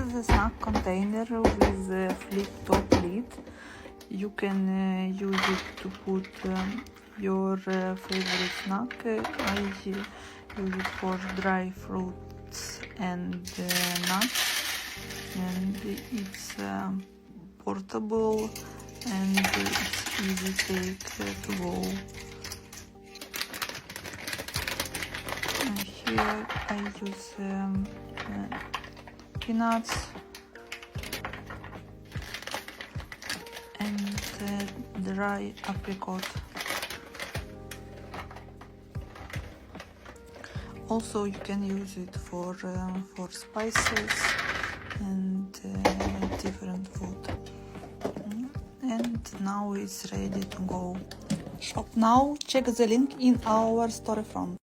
is a snack container with a flip top lid. You can use it to put your favorite snack. I use it for dry fruits and nuts, and it's portable and it's easy to go. Here I use peanuts and dry apricot. Also, you can use it for spices and different food. And now it's ready to go. Shop now. Check the link in our storefront.